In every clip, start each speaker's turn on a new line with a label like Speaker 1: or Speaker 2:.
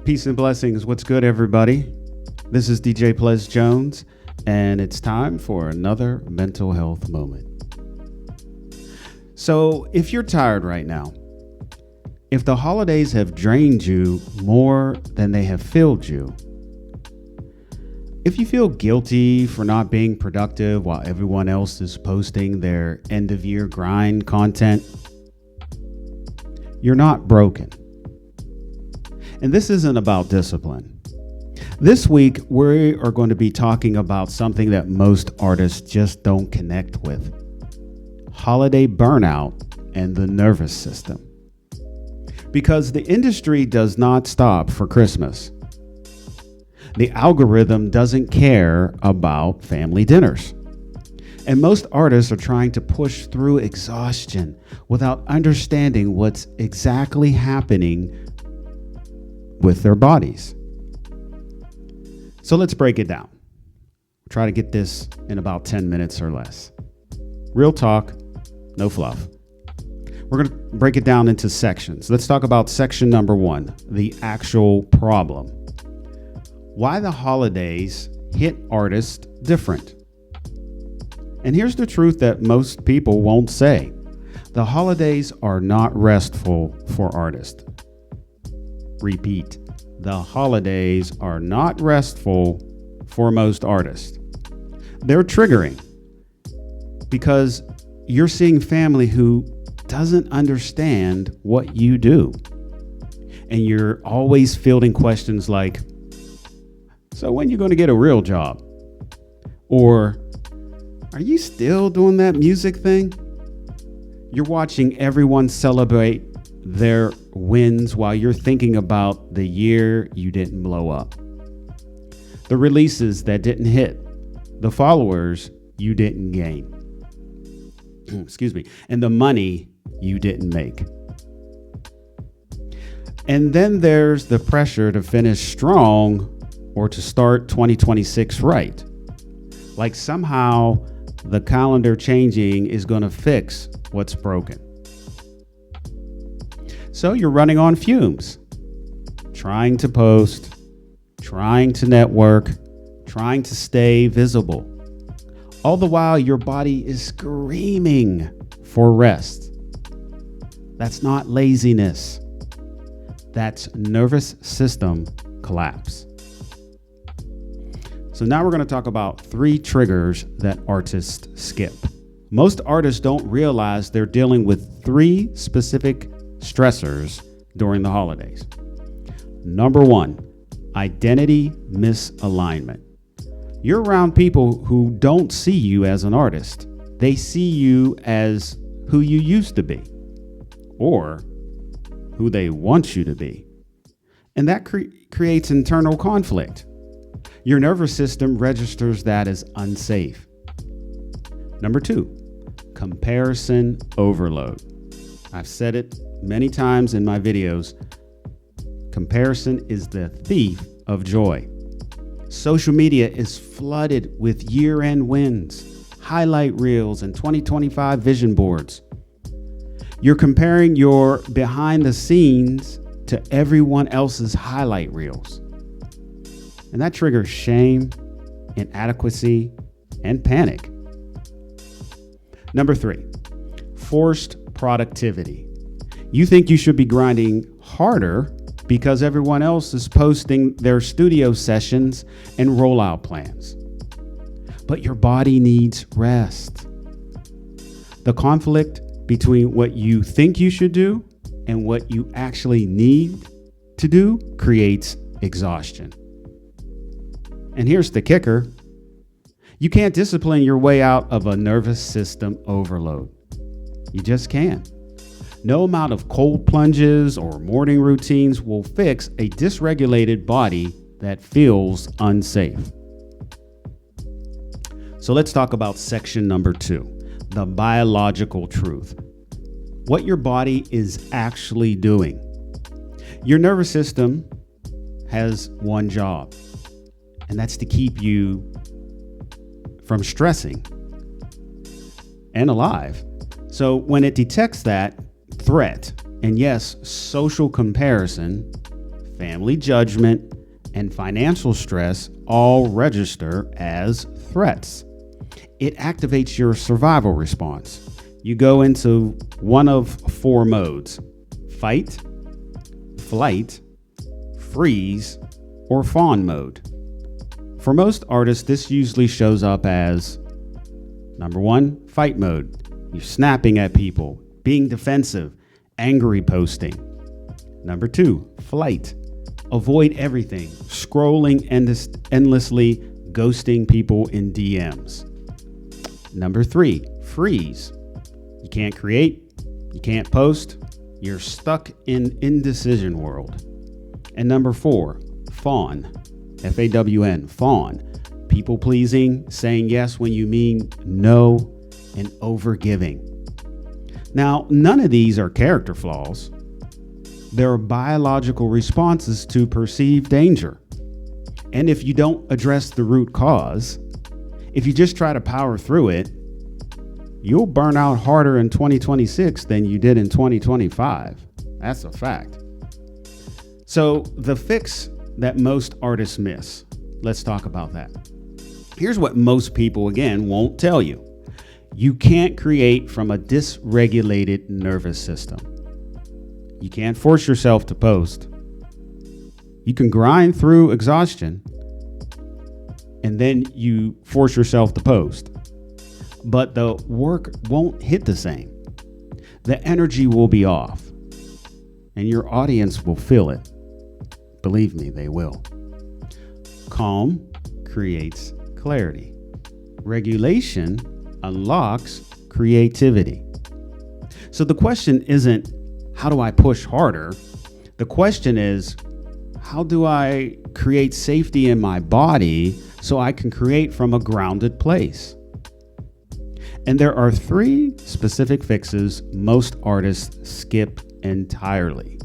Speaker 1: Peace and blessings. What's good, everybody? This is DJ Ples Jones, and it's time for another mental health moment. So, if you're tired right now, if the holidays have drained you more than they have filled you, if you feel guilty for not being productive while everyone else is posting their end-of-year grind content, you're not broken. And this isn't about discipline. This week, we are going to be talking about something that most artists just don't connect with: holiday burnout and the nervous system. Because the industry does not stop for Christmas. The algorithm doesn't care about family dinners. And most artists are trying to push through exhaustion without understanding what's exactly happening with their bodies. So let's break it down. We'll try to get this in about 10 minutes or less. Real talk, no fluff. We're going to break it down into sections. Let's talk about section number 1, the actual problem. Why the holidays hit artists different. And here's the truth that most people won't say. The holidays are not restful for artists. Repeat, the holidays are not restful for most artists. They're triggering because you're seeing family who doesn't understand what you do. And you're always fielding questions like, so when are you going to get a real job? Or, are you still doing that music thing? You're watching everyone celebrate their wins while you're thinking about the year you didn't blow up, the releases that didn't hit, the followers you didn't gain, excuse me, and the money you didn't make. And then there's the pressure to finish strong or to start 2026 right. Like somehow the calendar changing is going to fix what's broken. So you're running on fumes, trying to post, trying to network, trying to stay visible. All the while your body is screaming for rest. That's not laziness. That's nervous system collapse. So now we're going to talk about 3 triggers that artists skip. Most artists don't realize they're dealing with 3 specific stressors during the holidays. Number 1, identity misalignment. You're around people who don't see you as an artist. They see you as who you used to be or who they want you to be. And that creates internal conflict. Your nervous system registers that as unsafe. Number 2, comparison overload. I've said it many times in my videos. Comparison is the thief of joy. Social media is flooded with year-end wins, highlight reels, and 2025 vision boards. You're comparing your behind the scenes to everyone else's highlight reels. And that triggers shame, inadequacy, and panic. Number 3, forced productivity. You think you should be grinding harder because everyone else is posting their studio sessions and rollout plans. But your body needs rest. The conflict between what you think you should do and what you actually need to do creates exhaustion. And here's the kicker. You can't discipline your way out of a nervous system overload. You just can't. No amount of cold plunges or morning routines will fix a dysregulated body that feels unsafe. So let's talk about section number 2, the biological truth. What your body is actually doing. Your nervous system has one job, and that's to keep you from stressing and alive. So when it detects that threat, and yes, social comparison, family judgment, and financial stress all register as threats. It activates your survival response. You go into one of four modes: fight, flight, freeze, or fawn mode. For most artists, this usually shows up as number one, fight mode. You're snapping at people, being defensive, angry posting. Number two, flight. Avoid everything, scrolling endlessly, ghosting people in DMs. Number three, freeze. You can't create, you can't post, you're stuck in indecision world. And number four, fawn. F-A-W-N, fawn. People pleasing, saying yes when you mean no, and overgiving. Now, none of these are character flaws. They're biological responses to perceived danger. And if you don't address the root cause, if you just try to power through it, you'll burn out harder in 2026 than you did in 2025. That's a fact. So the fix that most artists miss, let's talk about that. Here's what most people, again, won't tell you. You can't create from a dysregulated nervous system. You can't force yourself to post. You can grind through exhaustion and then you force yourself to post. But the work won't hit the same. The energy will be off and your audience will feel it. Believe me, they will. Calm creates clarity. Regulation unlocks creativity. So the question isn't, how do I push harder? The question is, how do I create safety in my body so I can create from a grounded place? And there are three specific fixes most artists skip entirely.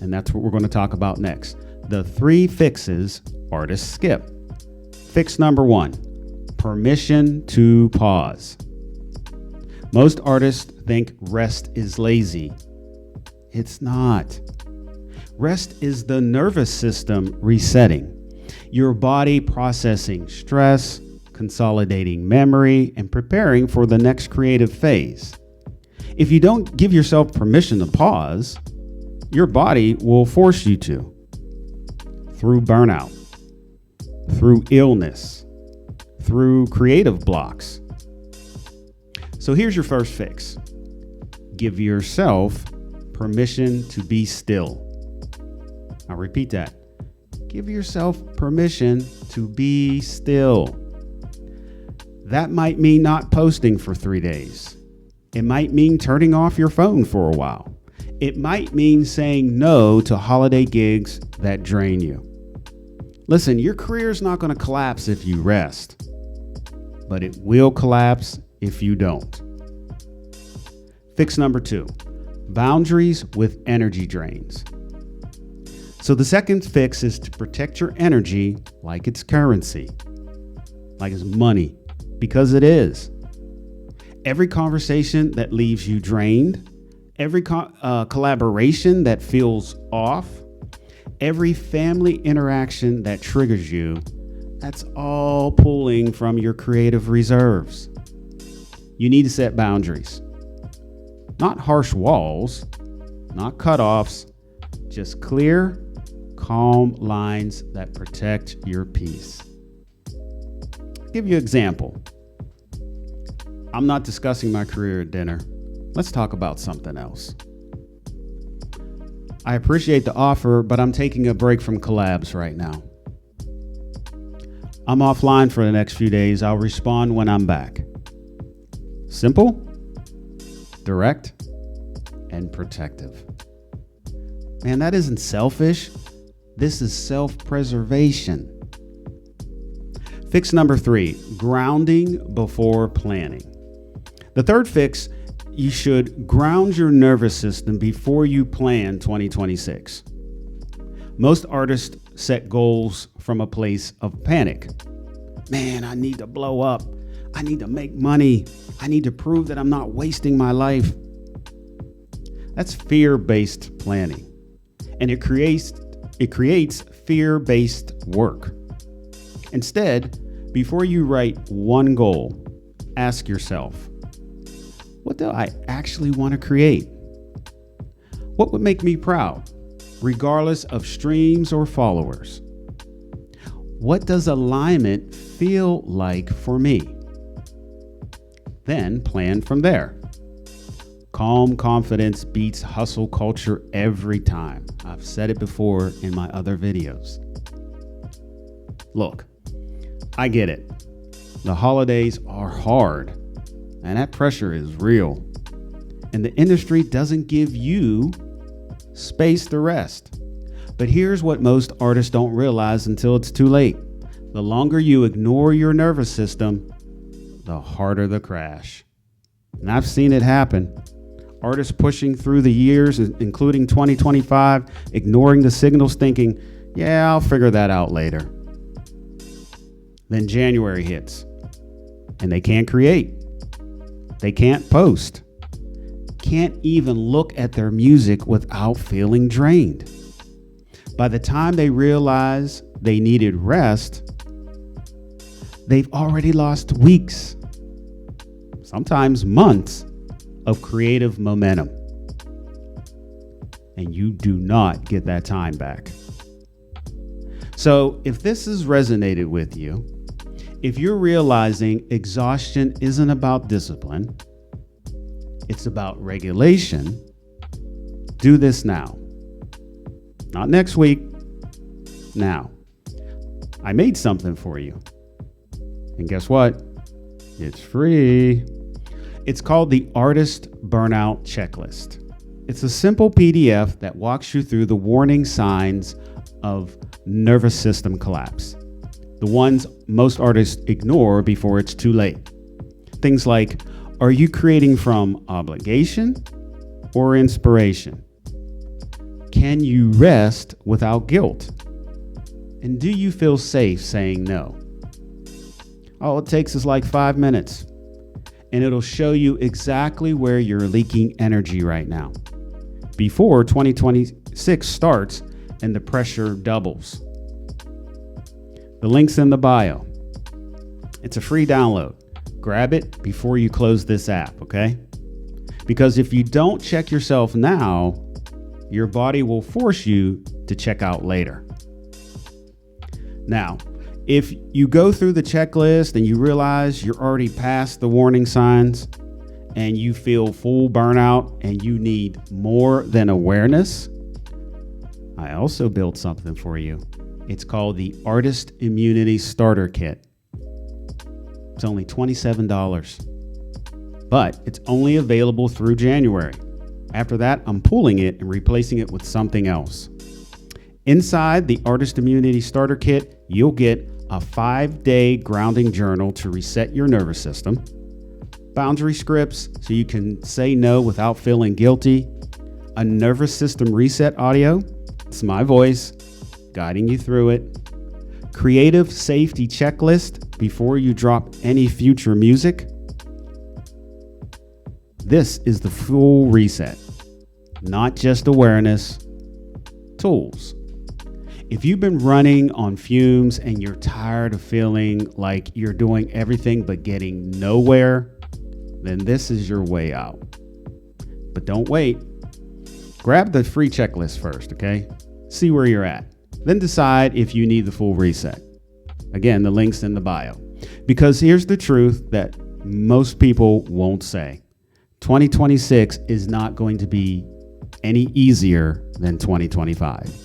Speaker 1: And that's what we're going to talk about next. The three fixes artists skip. Fix number one, permission to pause. Most artists think rest is lazy. It's not. Rest is the nervous system resetting, your body processing stress, consolidating memory, and preparing for the next creative phase. If you don't give yourself permission to pause, your body will force you to. Through burnout, through illness, through creative blocks. So here's your first fix. Give yourself permission to be still. I'll repeat that. Give yourself permission to be still. That might mean not posting for 3 days. It might mean turning off your phone for a while. It might mean saying no to holiday gigs that drain you. Listen, your career's not going to collapse if you rest, but it will collapse if you don't. Fix number two, boundaries with energy drains. So the second fix is to protect your energy like it's currency, like it's money, because it is. Every conversation that leaves you drained, every collaboration that feels off, every family interaction that triggers you, that's all pulling from your creative reserves. You need to set boundaries. Not harsh walls, not cutoffs, just clear, calm lines that protect your peace. I'll give you an example. I'm not discussing my career at dinner. Let's talk about something else. I appreciate the offer, but I'm taking a break from collabs right now. I'm offline for the next few days. I'll respond when I'm back. Simple, direct, and protective. Man, that isn't selfish. This is self-preservation. Fix number three, grounding before planning. The third fix, you should ground your nervous system before you plan 2026. Most artists set goals from a place of panic. Man, I need to blow up. I need to make money. I need to prove that I'm not wasting my life. That's fear-based planning. and it creates fear-based work. Instead, before you write one goal, ask yourself, what do I actually want to create? What would make me proud, regardless of streams or followers? What does alignment feel like for me? Then plan from there. Calm confidence beats hustle culture every time. I've said it before in my other videos. Look, I get it. The holidays are hard, and that pressure is real. And the industry doesn't give you space to rest. But here's what most artists don't realize until it's too late. The longer you ignore your nervous system, the harder the crash. And I've seen it happen. Artists pushing through the years, including 2025, ignoring the signals, thinking, yeah, I'll figure that out later. Then January hits, and they can't create. They can't post. Can't even look at their music without feeling drained. By the time they realize they needed rest, they've already lost weeks, sometimes months of creative momentum. And you do not get that time back. So if this has resonated with you, if you're realizing exhaustion isn't about discipline, it's about regulation, do this now. Not next week, now. I made something for you. And guess what? It's free. It's called the Artist Burnout Checklist. It's a simple PDF that walks you through the warning signs of nervous system collapse, the ones most artists ignore before it's too late. Things like, are you creating from obligation or inspiration? Can you rest without guilt? And do you feel safe saying no? All it takes is like 5 minutes, and it'll show you exactly where you're leaking energy right now before 2026 starts and the pressure doubles. The link's in the bio. It's a free download. Grab it before you close this app, okay? Because if you don't check yourself now, your body will force you to check out later. Now, if you go through the checklist and you realize you're already past the warning signs and you feel full burnout and you need more than awareness, I also built something for you. It's called the Artist Immunity Starter Kit. It's only $27, but it's only available through January. After that, I'm pulling it and replacing it with something else. Inside the Artist Immunity Starter Kit, you'll get a 5-day grounding journal to reset your nervous system, boundary scripts so you can say no without feeling guilty, a nervous system reset audio, it's my voice guiding you through it, creative safety checklist before you drop any future music. This is the full reset, not just awareness, tools. If you've been running on fumes and you're tired of feeling like you're doing everything but getting nowhere, then this is your way out. But don't wait. Grab the free checklist first, okay? See where you're at. Then decide if you need the full reset. Again, the link's in the bio. Because here's the truth that most people won't say. 2026 is not going to be any easier than 2025.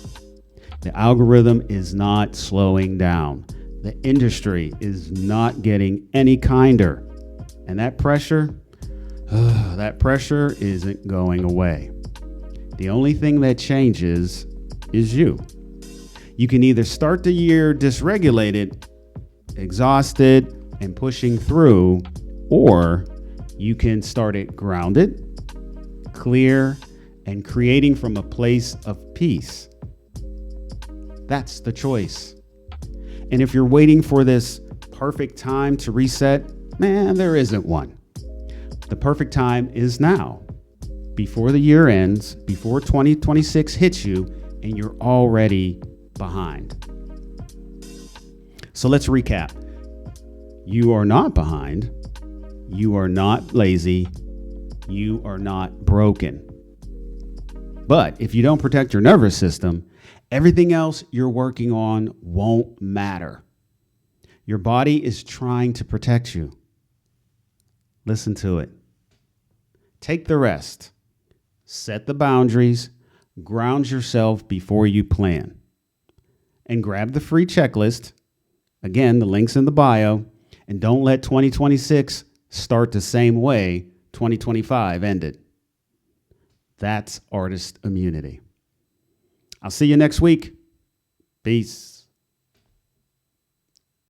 Speaker 1: The algorithm is not slowing down. The industry is not getting any kinder. And that pressure isn't going away. The only thing that changes is you. You can either start the year dysregulated, exhausted, and pushing through, or you can start it grounded, clear, and creating from a place of peace. That's the choice. And if you're waiting for this perfect time to reset, man, there isn't one. The perfect time is now. Before the year ends, before 2026 hits you, and you're already behind. So let's recap. You are not behind. You are not lazy. You are not broken. But if you don't protect your nervous system, everything else you're working on won't matter. Your body is trying to protect you. Listen to it. Take the rest. Set the boundaries. Ground yourself before you plan. And grab the free checklist. Again, the link's in the bio. And don't let 2026 start the same way 2025 ended. That's artist immunity. I'll see you next week. Peace.